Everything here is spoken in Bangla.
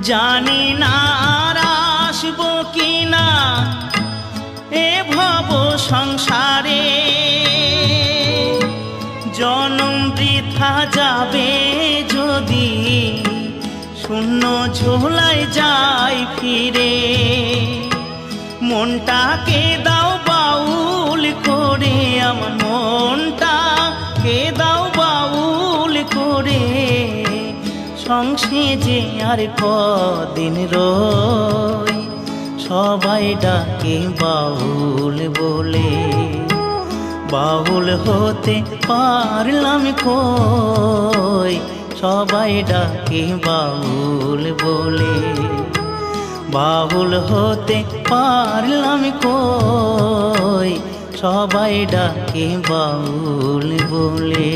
জানি না আর আসবো কিনা এ ভব সংসারে, জনম বৃথা যাবে যদি শূন্য ঝোলায় যাই ফিরে। মনটাকে দাও বাউল করে, আমার মনটাকে দাও বাউল করে, সংসে যে আর কদিন রই, সবাই ডাকে বাউল বলে। বাউল হতে পারলাম কই, সবাই ডাকে বাউল বলে। বাউল হতে পারলাম কই, সবাই ডাকে বাউল বলে।